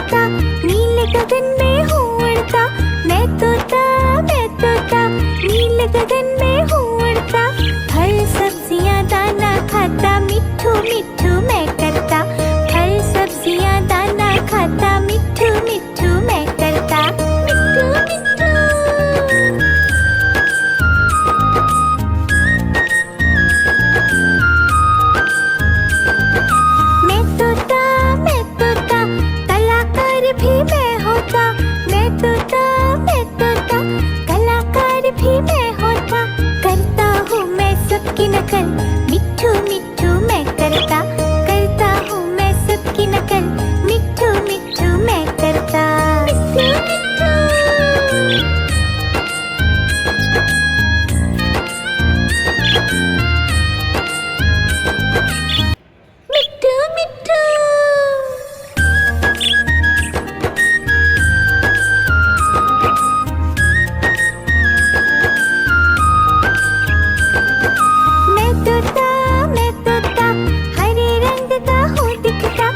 तोता, नीले गगन में हूँ उड़ता। मैं तोता, मैं तोता, नीले गगन में हूँ उड़ता। फल सब्जियाँ दाना खाता, मिट्ठू मिट्ठू मैं करता। फल सब्जियाँ दाना खाता, मिट्ठू मिट्ठू मैं करता। मिट्ठू मिट्ठू। मैं तोता, मैं तोता, कलाकार भी मैं होता। मैं तोता, मैं तोता, कलाकार भी मैं होता। करता हूँ मैं सबकी नकल, मिट्ठू मिट्ठू मैं करता। करता हूँ मैं सबकी नकल, मिट्ठू मिट्ठू मैं करता। मिट्ठू मिट्ठू। मिट्ठू मिट्ठू। मैं तोता, मैं तोता, हरे रंग का हूँ दिखता।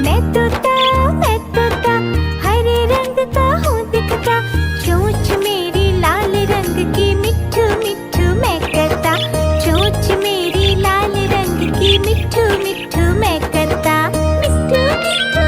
मैं तोता, मैं तोता, हरे रंग का हूँ दिखता। चोंच मेरी लाल रंग की, मिट्ठू मिट्ठू मैं करता। चोंच मेरी लाल रंग की, मिट्ठू मिट्ठू मैं करता। मिट्ठू मिट्ठू।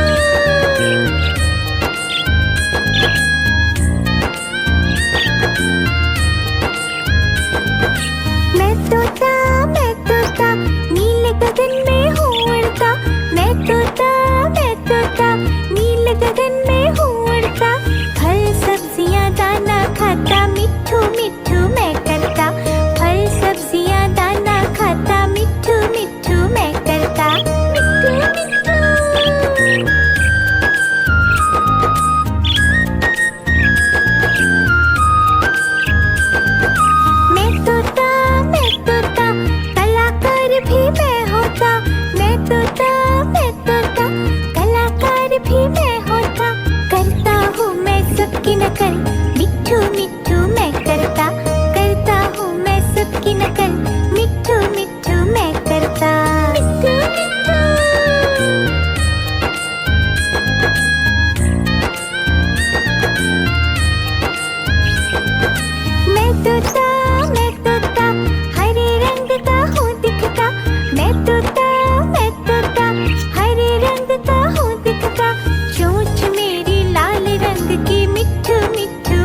मैं तोता, मैं तोता, नीले गगन में हूँ उड़ता। मैं तोता, मैं तोता, नीले गगन में हूँ उड़ता। फल सब्जियाँ दाना खाता, मिट्ठू मिट्ठू मैं करता। फल सब्जियाँ दाना खाता, मिट्ठू मिट्ठू मैं करता। मिट्ठू मिट्ठू। मैं तोता, मैं तोता, कलाकार भी मैं होता। मैं तोता, मैं तोता, कलाकार भी मैं होता। करता हूँ मैं सबकी नकल, मिट्ठू मिट्ठू मैं करता। करता हूँ मैं सबकी नकल, मिट्ठू मिट्ठू मैं करता। मिट्ठू मिट्ठू। मैं तोता, मैं तोता, हरे रंग का हूँ दिखता। मैं तोता, मैं तोता, हरे रंग का हूँ दिखता। चोंच मेरी लाल रंग की, मिट्ठू मिट्ठू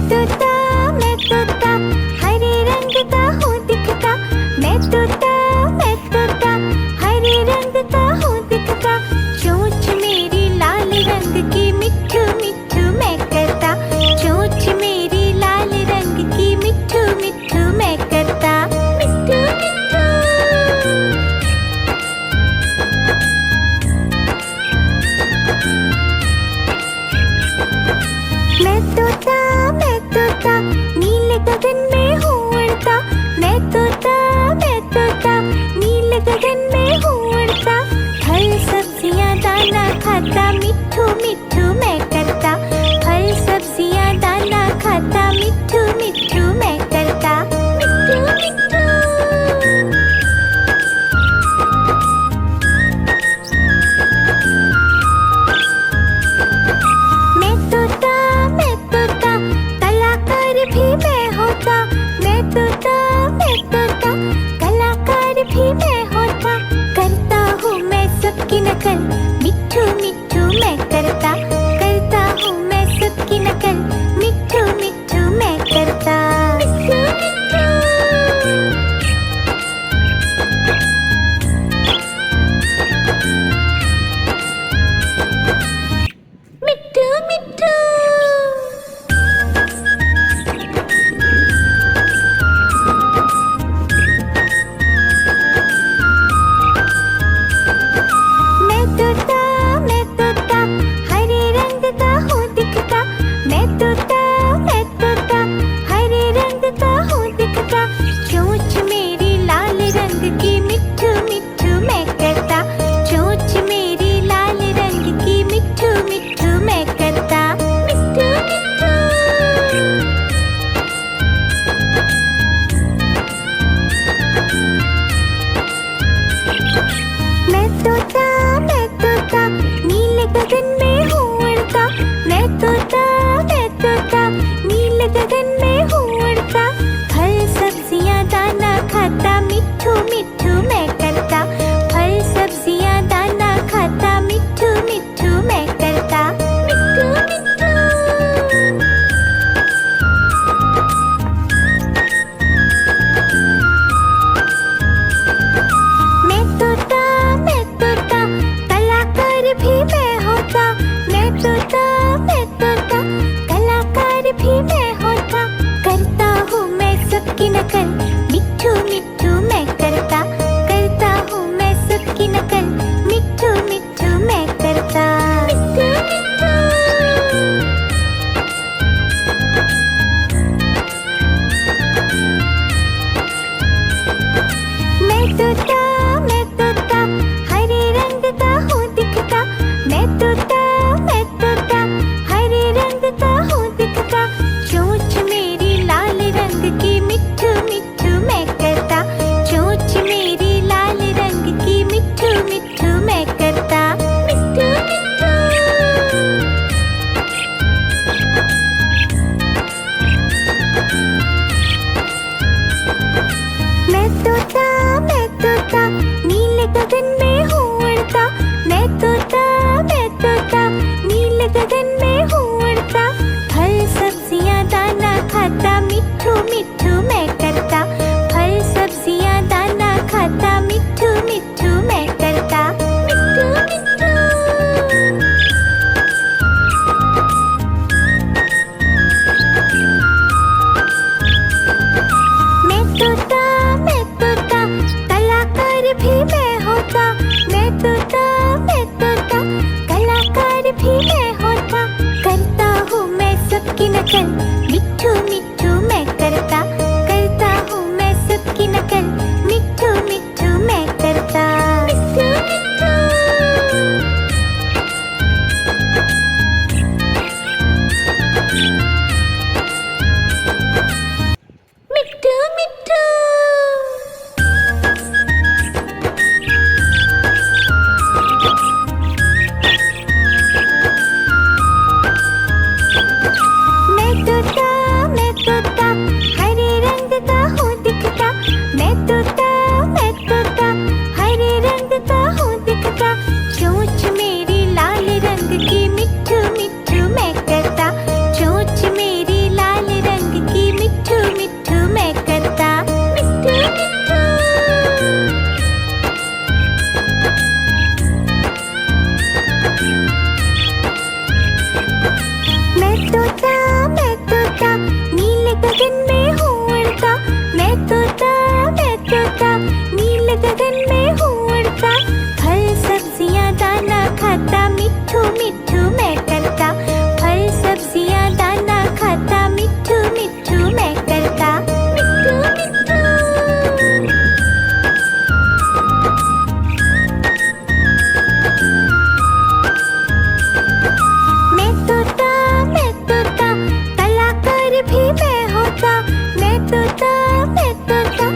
मैं तोता हरे रंग का हूँ दिखता। मैं तोता हरे रंग का हूँ दिखता। चोंच मेरी लाल रंग की मिट्ठू मिट्ठू मैं करता। चोंच मेरी लाल रंग की मिट्ठू मिट्ठू मैं करता। मिट्ठू मिट्ठू। मैं तोता नीले गगन में हूँ उड़ता। मैं तोता नीले गगन में हूँ उड़ता। फल सब्जियाँ दाना खाता मिट्ठू मिट्ठू मैं करता। फल सब्जियाँ दाना खाता मिट्ठू मिट्ठू मैं करता। मिट्ठू मिट्ठू। मैं तोता कलाकार भी मैं होता। मैं तोता कलाकार भी मैं होता। करता हूँ मैं सबकी नकल मिट्ठू मिट्ठू मैं करता। करता हूँ मैं सबकी नकल मिट्ठू मिट्ठू मैं करता। मिट्ठू मिट्ठू। मिट्ठू मिट्ठू। मैं तोता हरे रंग का हूँ दिखता। मैं तोता हरे रंग का हूँ दिखता। चोंच मेरी लाल रंग की मिट्ठू मिट्ठू मैं करता। चोंच मेरी लाल रंग की मिट्ठू मिट्ठू मैं करता। मिट्ठू मिट्ठू। मैं तोता नीले गगन में हूँ उड़ता। मैं तोता नीले गगन में हूँ उड़ता। फल सब्जियाँ दाना खाता मिट्ठू मिट्ठू मैं करता। फल सब्जियाँ दाना खाता मिट्ठू मिट्ठू मैं करता। मिट्ठू मिट्ठू। मैं तोता कलाकार भी मैं होता। मैं तोता कलाकार भी मैं होता। करता हूँ मैं सबकी नकल मिट्ठू मिट्ठू मैं करता। करता हूँ मैं सबकी नकल मिट्ठू मिट्ठू मैं करता। मिट्ठू मिट्ठू। मैं तोता हरे रंग का हूँ दिखता। मैं तोता हरे रंग का हूँ दिखता। चोंच मेरी लाल रंग की मिट्ठू मिट्ठू मैं करता। चोंच मेरी लाल रंग की मिट्ठू मिट्ठू मैं करता। मिट्ठू मिट्ठू। मैं तोता नीले गगन में हूँ उड़ता। मैं तोता नीले गगन में हूँ उड़ता। फल सब्जियाँ दाना खाता मिट्ठू मिट्ठू मैं करता। फल सब्जियाँ दाना खाता मिट्ठू मिट्ठू मैं करता। मिट्ठू मिट्ठू। मैं तोता कलाकार भी मैं होता। मैं तोता कलाकार भी मैं होता। करता हूँ मैं सबकी नकल मिट्ठू मिट्ठू मैं करता। करता हूँ मैं सबकी नकल मिट्ठू मिट्ठू मैं करता। मिट्ठू मिट्ठू। मिट्ठू मिट्ठू। मैं तोता भी मैं होता, मैं तोता, मैं तोता,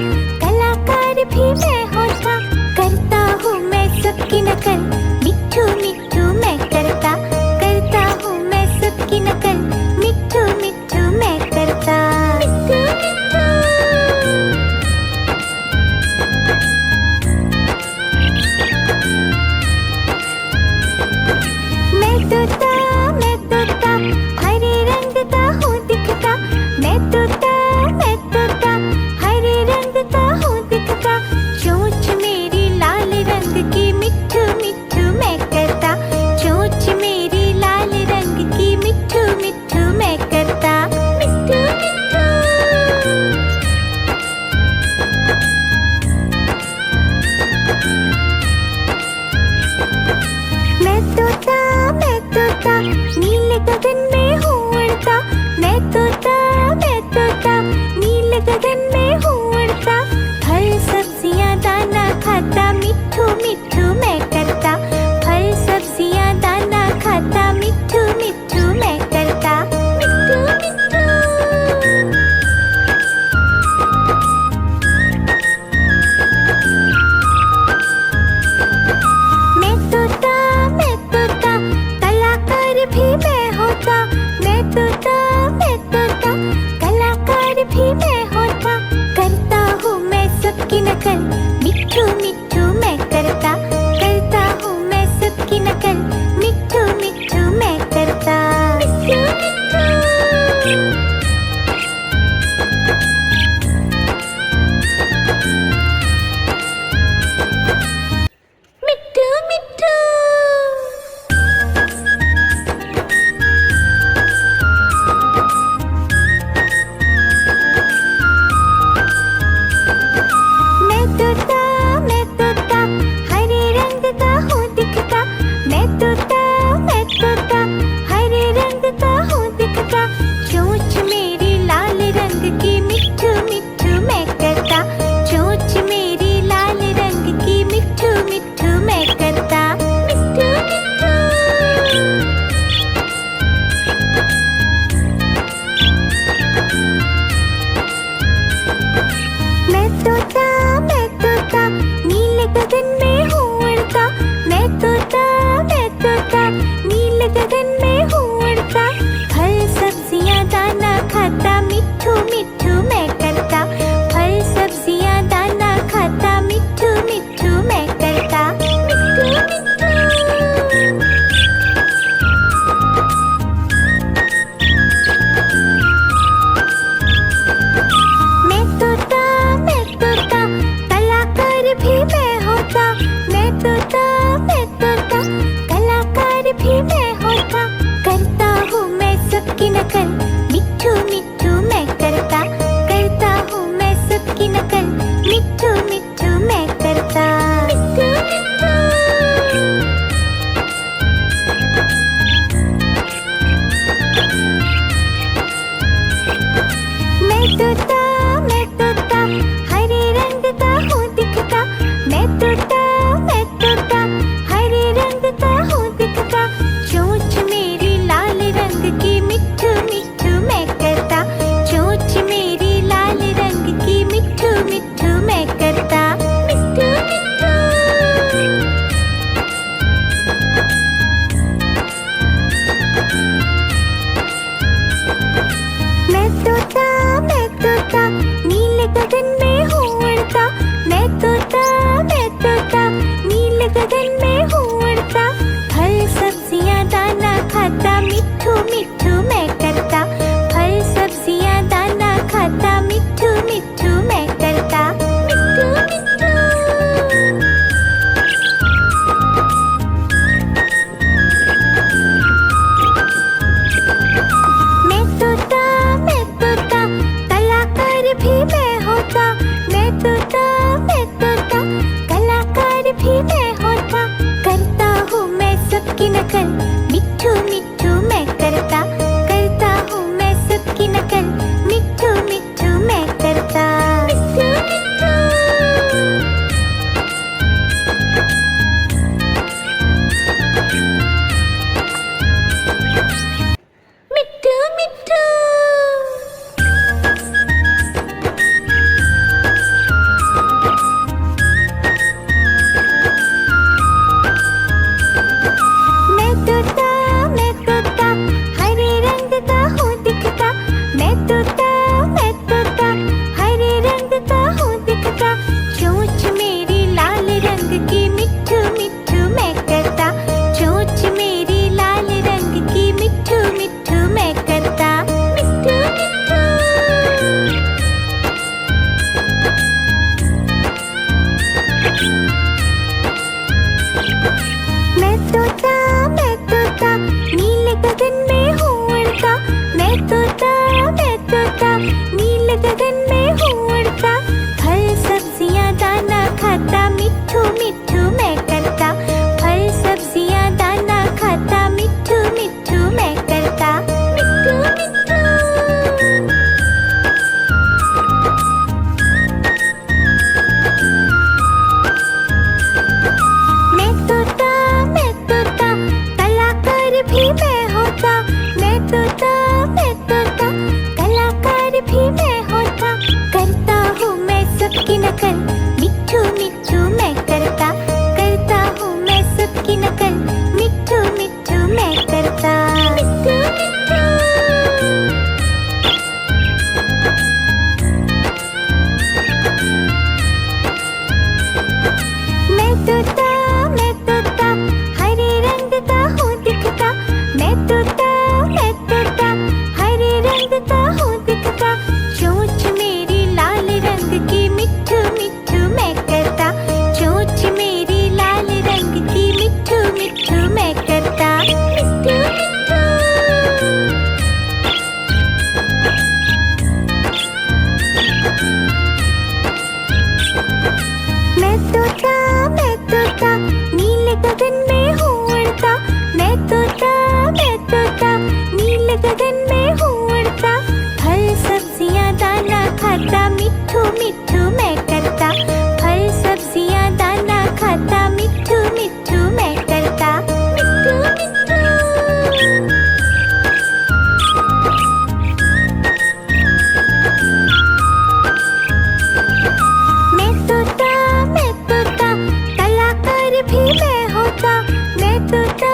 कलाकार भी मैं होता। करता हूँ मैं सबकी नकल, मिट्ठू मिट्ठू मैं करता। करता हूँ मैं सबकी नकल, मिट्ठू मिट्ठू मैं करता। मिट्ठू मिट्ठू। मैं तोता, हरे रंग का हूँ दिखता। मैं तोता, हरे रंग का हूँ दिखता। चोंच मेरी लाल रंग की, मिट्ठू मिट्ठू मैं करता। चोंच मेरी लाल रंग की, मिट्ठू मिट्ठू मैं करता। मिट्ठू मिट्ठू। मैं तोता, नीले गगन में हूँ उड़ता। मैं तोता, नीले गगन में हूँ उड़ता। फल सब्जियाँ दाना खाता, मिट्ठू मिट्ठू मैं करता। फल सब्जियाँ दाना खाता, मिट्ठू मिट्ठू मैं करता। मिट्ठू मिट्ठू। मैं तोता, कलाकार भी मैं होता। मैं तोता, कलाकार भी मैं होता। करता हूँ मैं सबकी नकल, मिट्ठू मिट्ठू मैं करता। करता हूँ मैं सबकी नकल, मिट्ठू मिट्ठू मैं करता। मिट्ठू मिट्ठू। मिट्ठू मिट्ठू। मैं तोता, हरे रंग का हूँ दिखता। मैं तोता, हरे रंग का हूँ दिखता। चोंच मेरी लाल रंग की, मिट्ठू मिट्ठू मैं करता। चोंच मेरी लाल रंग की, मिट्ठू मिट्ठू मैं करता। मिट्ठू मिट्ठू। मैं तोता, नीले गगन में हूँ उड़ता। मैं तोता, नीले गगन में हूँ उड़ता। फल सब्जियाँ दाना खाता, मिट्ठू मिट्ठू मैं करता। फल सब्जियाँ दाना खाता, मिट्ठू मिट्ठू मैं करता। मिट्ठू मिट्ठू। मैं तोता, कलाकार भी मैं होता। मैं तोता, कलाकार भी मैं होता। करता हूँ मैं सबकी नकल, मिट्ठू मिट्ठू मैं करता। करता हूँ मैं सबकी नकल, मिट्ठू मिट्ठू मैं करता। मिट्ठू मिट्ठू। मैं तोता, हरे रंग का हूँ दिखता। मैं तोता, हरे रंग का हूँ दिखता। चोंच मेरी लाल रंग की, मिट्ठू मिट्ठू मैं करता। चोंच मेरी लाल रंग की, मिट्ठू मिट्ठू मैं करता। मिट्ठू मिट्ठू। मैं तोता, नीले गगन में हूँ उड़ता। मैं तोता, नीले गगन में हूँ उड़ता। फल सब्जियाँ दाना खाता, मिट्ठू मिट्ठू मैं करता। फल सब्जियाँ दाना खाता, मिट्ठू मिट्ठू मैं करता। मिट्ठू मिट्ठू। मैं तोता, मिट्ठू मिट्ठू मैं करता, फल सब्जियां दाना खाता, मिट्ठू मिट्ठू मैं करता, मिट्ठू मिट्ठू। मैं तोता कलाकार भी मैं होता, मैं तोता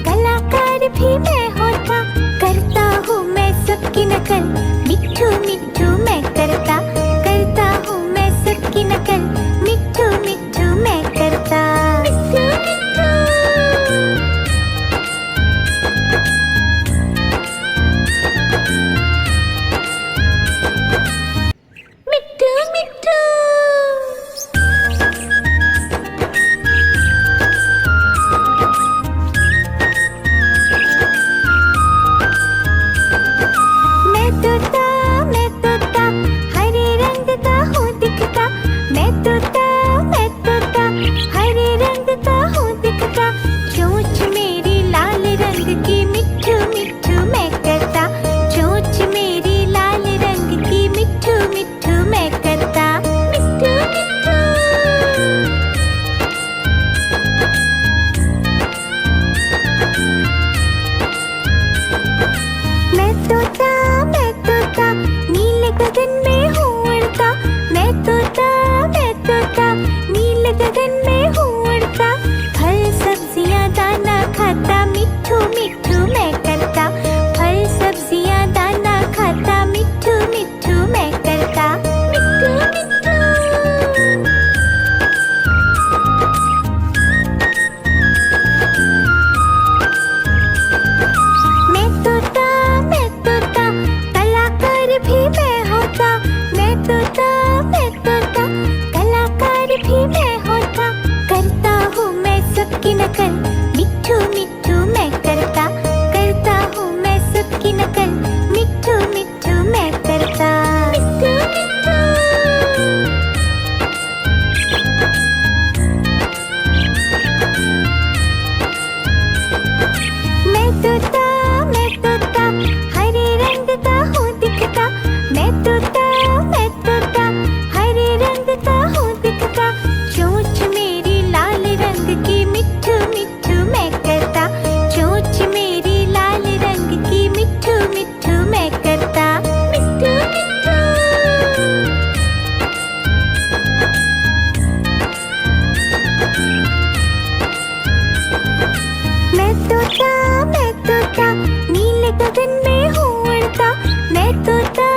कलाकार भी मैं होता, करता हूँ मैं सबकी नकल, मिट्ठू मिट्ठू मैं करता, करता हूँ मैं सबकी नकल, मिट्ठू मिट्ठू मैं करता, मिट्ठू मिट्ठू। मिट्ठू मिट्ठू। मैं तोता हरे रंग का हूँ दिखता, मैं तोता हरे रंग का हूँ दिखता, चोंच मेरी लाल रंग की, मिट्ठू मिट्ठू मैं करता, चोंच मेरी लाल रंग की, मिट्ठू मिट्ठू मैं करता, मिट्ठू मिट्ठू। मैं तोता नीले गगन में हूँ उड़ता, मैं तोता नीले गगन में हूँ उड़ता, फल सब्जियां दाना खाता, मिट्ठू मिट्ठू मैं करता, फल सब्जियां दाना खाता, मिट्ठू मिट्ठू मैं करता, मिट्ठू मिट्ठू। मैं तोता कलाकार भी मैं होता, मैं तोता कलाकार भी मैं होता, करता हूँ मैं सबकी नकल, मिट्ठू मिट्ठू मैं करता, करता हूँ मैं सबकी नकल, मिट्ठू मिट्ठू मैं करता, मिट्ठू मिट्ठू। मैं तोता हरे रंग का हूँ दिखता, मैं तोता हरे रंग का हूँ दिखता, चोंच मेरी लाल रंग की, मिट्ठू मिट्ठू मैं करता, चोंच मेरी लाल रंग की, मिट्ठू मिट्ठू मैं करता, मिट्ठू मिट्ठू। मैं तोता नीले गगन में हूँ उड़ता, मैं तोता